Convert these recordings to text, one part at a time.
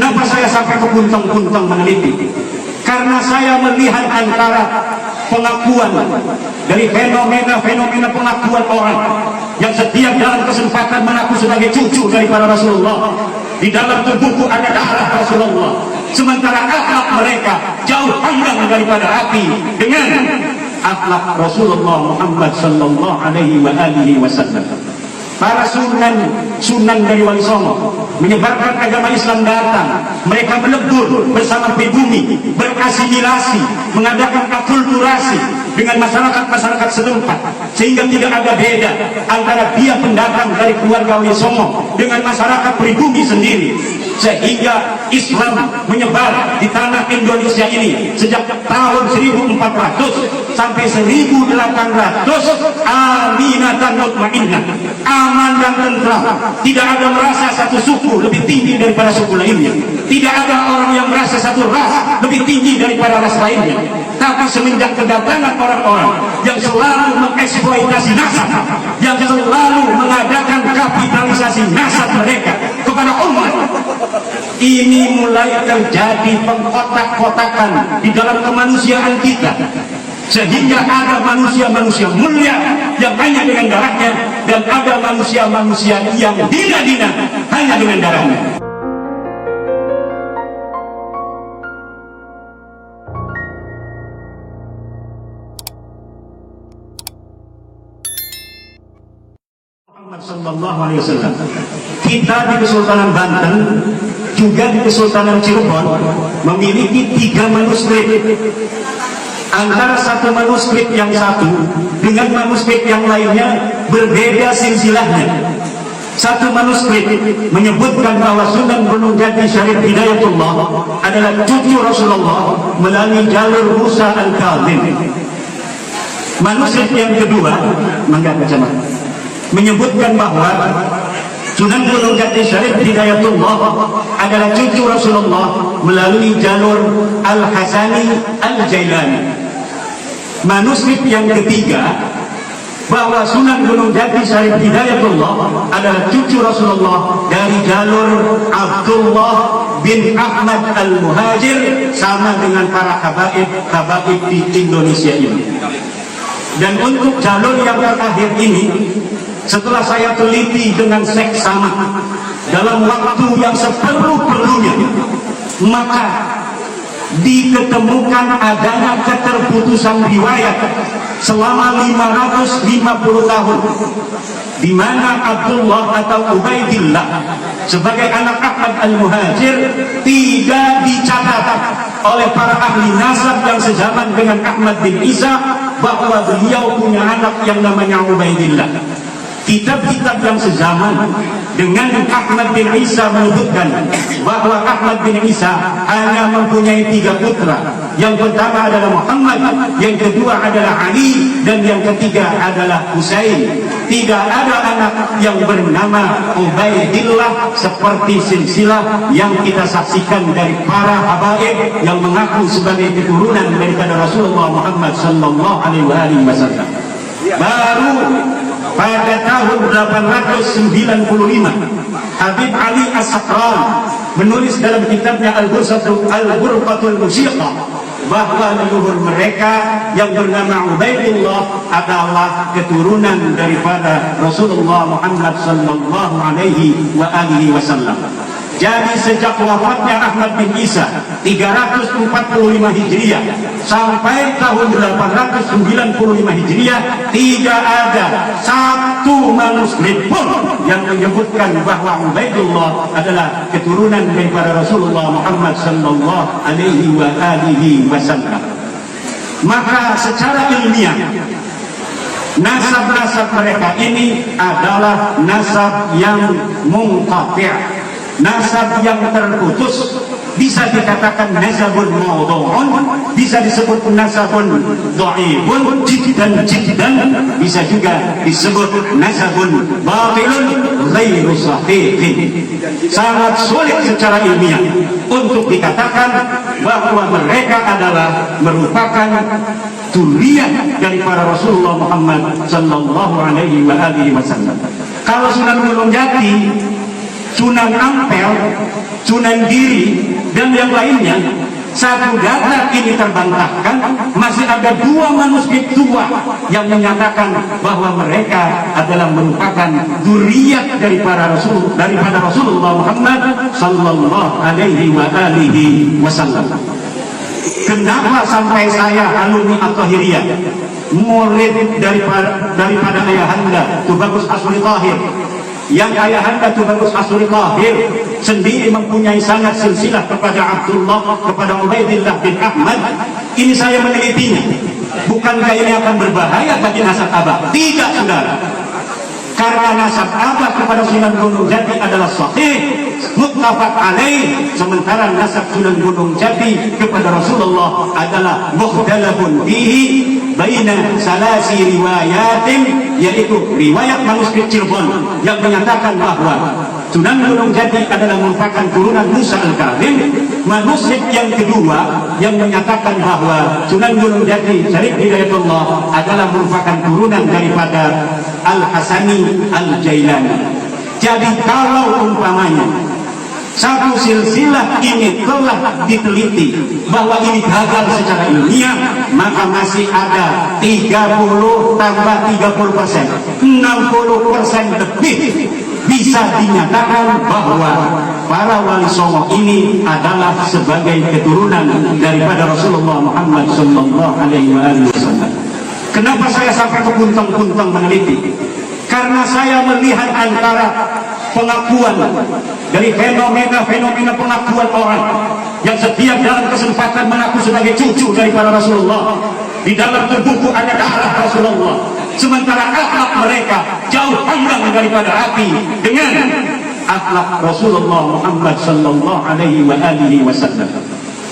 Kenapa saya sampai ke puntang-puntang meneliti? Karena saya melihat antara pengakuan dari fenomena pengakuan orang yang setiap dalam kesempatan mengaku sebagai cucu daripada Rasulullah. Di dalam tubuhku ada darah Rasulullah, sementara akhlak mereka jauh panggang daripada api dengan akhlak Rasulullah Muhammad sallallahu alaihi wasallam. Para sunan dari Wali Songo menyebarkan agama Islam datang, mereka melebur bersama pribumi, berasimilasi, mengadakan akulturasi dengan masyarakat setempat, sehingga tidak ada beda antara dia pendatang dari keluarga Wali Songo dengan masyarakat pribumi sendiri, sehingga Islam menyebar di tanah Indonesia ini sejak tahun 1400 sampai 1800, aminatan mutmainnah, aman dan tentram. Tidak ada merasa satu suku lebih tinggi daripada suku lainnya, tidak ada orang yang merasa satu ras lebih tinggi daripada ras lainnya. Tapi semenjak kedatangan orang-orang yang selalu mengeksploitasi nasab, yang selalu mengadakan kapitalisasi nasab mereka kepada umat, ini mulai terjadi pengkotak-kotakan di dalam kemanusiaan kita, sehingga ada manusia-manusia mulia yang hanya dengan darahnya, dan ada manusia-manusia yang hina-hina hanya dengan darahnya. Sallallahu alaihi wasallam. Kita di Kesultanan Banten, juga di Kesultanan Cirebon, memiliki 3 manuskrip. Antara satu manuskrip yang satu dengan manuskrip yang lainnya berbeda silsilahnya. Satu manuskrip menyebutkan bahwa Sunan Gunung Jati Syarif Hidayatullah adalah cucu Rasulullah melalui jalur Musa Al-Kadzim. Manuskrip yang kedua, mangga kacamata, menyebutkan bahwa Sunan Gunung Jati Syarif Hidayatullah adalah cucu Rasulullah melalui jalur Al-Hasani Al-Jailani. Manuskrip yang ketiga, bahwa Sunan Gunung Jati Syarif Hidayatullah adalah cucu Rasulullah dari jalur Abdullah bin Ahmad Al-Muhajir, sama dengan para habaib di Indonesia ini. Dan untuk jalur yang terakhir ini, setelah saya teliti dengan seksama dalam waktu yang seperlu-perlunya, maka diketemukan adanya keterputusan riwayat selama 550 tahun, di mana Abdullah atau Ubaidillah sebagai anak Ahmad Al-Muhajir tidak dicatat oleh para ahli nasab yang sezaman dengan Ahmad bin Isa bahwa beliau punya anak yang namanya Ubaidillah. Kitab-kitab yang sezaman dengan Ahmad bin Isa menyebutkan bahwa Ahmad bin Isa hanya mempunyai 3 putra. Yang pertama adalah Muhammad, yang kedua adalah Ali, dan yang ketiga adalah Husain. Tidak ada anak yang bernama Ubaidillah seperti silsilah yang kita saksikan dari para habaib yang mengaku sebagai keturunan daripada Rasulullah Muhammad sallallahu alaihi wasallam. Baru pada tahun 895 Habib Ali As-Sakran menulis dalam kitabnya Al-Ghurfatul Musiqa bahwa leluhur mereka yang bernama Ubaidillah adalah keturunan daripada Rasulullah Muhammad sallallahu alaihi wasallam. Jadi sejak wafatnya Ahmad bin Isa 345 Hijriah sampai tahun 895 Hijriah, tidak ada satu manuskrip pun yang menyebutkan bahwa Ubaidullah adalah keturunan daripada Rasulullah Muhammad sallallahu alaihi wasallam. Maka secara ilmiah, nasab-nasab mereka ini adalah nasab yang munqati', nasab yang terputus. Bisa dikatakan nasabun mawdu'un, bisa disebut nasabun dha'ifun jiddan, bisa juga disebut nasabun batilun ghairu sahihin. Sangat sulit secara ilmiah untuk dikatakan bahwa mereka adalah merupakan zuriyah dari para Rasulullah Muhammad sallallahu alaihi wasallam. Kalau Sunan Gunung Jati Sunan Ampel, Sunan Giri, dan yang lainnya. Satu data ini terbantahkan, masih ada 2 manuskrip tua yang menyatakan bahwa mereka adalah merupakan zuriat daripada Rasulullah Muhammad sallallahu alaihi wasallam. Kenapa sampai saya alumni At-Tahiriyah, murid daripada ayahanda Tubagus Asri Tahir, yang ayahanda Tubagus Asri Tahir sendiri mempunyai sanad silsilah kepada Abdullah, kepada Ubaidillah bin Ahmad. Ini saya menelitinya. Bukankah ini akan berbahaya bagi nasab abah? Tidak, saudara. Karena nasab abah kepada Sunan Gunung Jati adalah sahih, muttafaq alaih, sementara nasab Sunan Gunung Jati kepada Rasulullah adalah mukhtalafun fihi baina salasi riwayatin, yaitu riwayat manuskrip Cirebon yang menyatakan bahwa Sunan Gunung Jati adalah merupakan turunan Musa Al-Kazim. Manuskrip yang kedua yang menyatakan bahwa Sunan Gunung Jati Syarif Hidayatullah adalah merupakan turunan daripada Al-Hasani Al-Jailani. Jadi kalau umpamanya satu silsilah ini telah diteliti bahwa ini gagal secara ilmiah, maka masih ada 30 tambah 30%, 60% lebih bisa dinyatakan bahwa para wali songo ini adalah sebagai keturunan daripada Rasulullah Muhammad sallallahu alaihi wasallam. Kenapa saya sampai ke puntang-puntang meneliti? Karena saya melihat antara pengakuan dari fenomena pengakuan orang yang setiap dalam kesempatan mengaku sebagai cucu daripada Rasulullah, di dalam tubuhku ada darah Rasulullah, sementara akhlak mereka jauh panggang daripada hati dengan akhlak Rasulullah Muhammad sallallahu alaihi wasallam.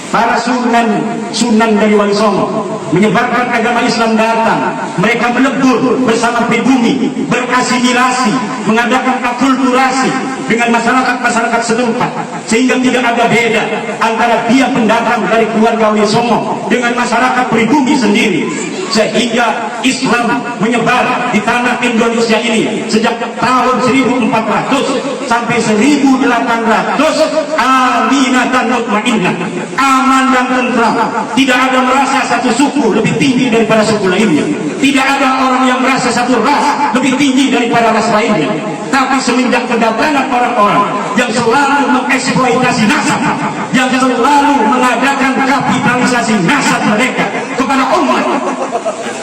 Para sunan dari Wali Songo menyebarkan agama Islam datang, mereka melebur bersama pribumi, berasimilasi, mengadakan akulturasi dengan masyarakat setempat, sehingga tidak ada beda antara dia pendatang dari keluarga Wali Songo dengan masyarakat pribumi sendiri, sehingga Islam menyebar di tanah Indonesia ini sejak tahun 1400 sampai 1800, aminatan mutmainnah, aman dan tentram. Tidak ada merasa satu suku lebih tinggi daripada suku lainnya, tidak ada orang yang merasa satu ras lebih tinggi daripada ras lainnya. Tapi semenjak kedatangan orang-orang yang selalu mengeksploitasi nasab, yang selalu mengadakan kapitalisasi nasab mereka kepada umat,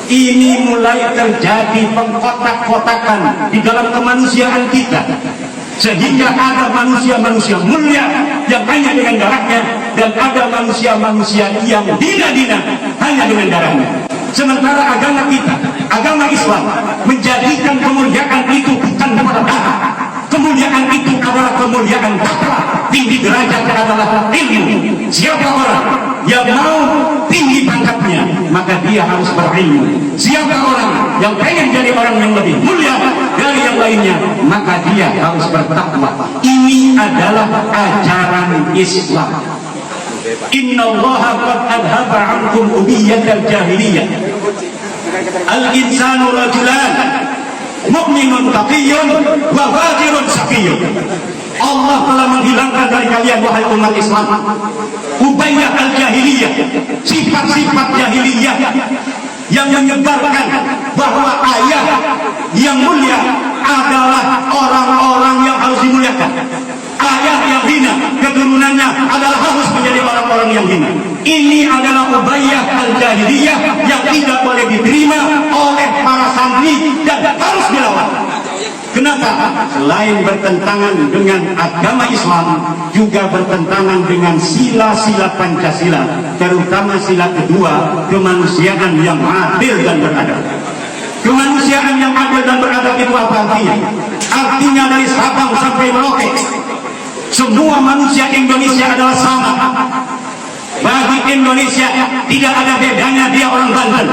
ini mulai terjadi pengkotak-kotakan di dalam kemanusiaan kita, sehingga ada manusia-manusia mulia yang hanya dengan darahnya, dan ada manusia-manusia yang dina-dina hanya dengan darahnya. Sementara agama kita, agama Islam, menjadikan kemuliaan itu bukan kepada darah. Kemuliaan itu adalah kemuliaan takwa. Tinggi derajat adalah ilmu. Siapa orang yang mau tinggi pangkatnya, maka dia harus berilmu. Siapa orang yang pengen jadi orang yang lebih mulia dari yang lainnya, maka dia harus bertakwa. Ini adalah ajaran Islam. Innallaha qad adhaba ankum ubiyatal jahiliyah. Al-insanu rajulan mu'minun taqiyyun wa fajirun saqiyyun. Allah telah menghilangkan dari kalian, wahai umat Islam, ubayyah al-jahiliyah, sifat-sifat jahiliyah yang menyebarkan bahwa ayah yang mulia adalah orang-orang yang harus dimuliakan. Ayah yang hina, keturunannya adalah harus menjadi orang-orang yang hina. Ini adalah ubayyah al-jahiliyah yang tidak boleh diterima oleh para santri dan harus dilawan. Kenapa? Selain bertentangan dengan agama Islam, juga bertentangan dengan sila-sila Pancasila, terutama sila kedua, kemanusiaan yang adil dan beradab. Kemanusiaan yang adil dan beradab itu apa artinya? Artinya dari Sabang sampai Merauke, semua manusia Indonesia adalah sama. Bagi Indonesia tidak ada bedanya, dia orang Banten,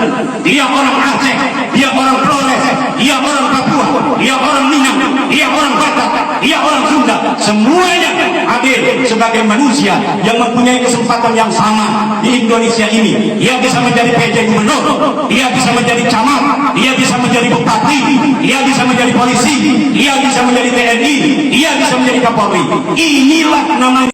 dia orang Aceh, dia orang Flores, dia orang Papua, dia orang Minang, dia orang Batak, dia orang Sunda, semuanya adil, sebagai manusia yang mempunyai kesempatan yang sama di Indonesia ini. Ia bisa menjadi PJ gubernur, ia bisa menjadi camat, ia bisa menjadi bupati, ia bisa menjadi polisi, ia bisa menjadi TNI, ia bisa menjadi Kapolri. Inilah namanya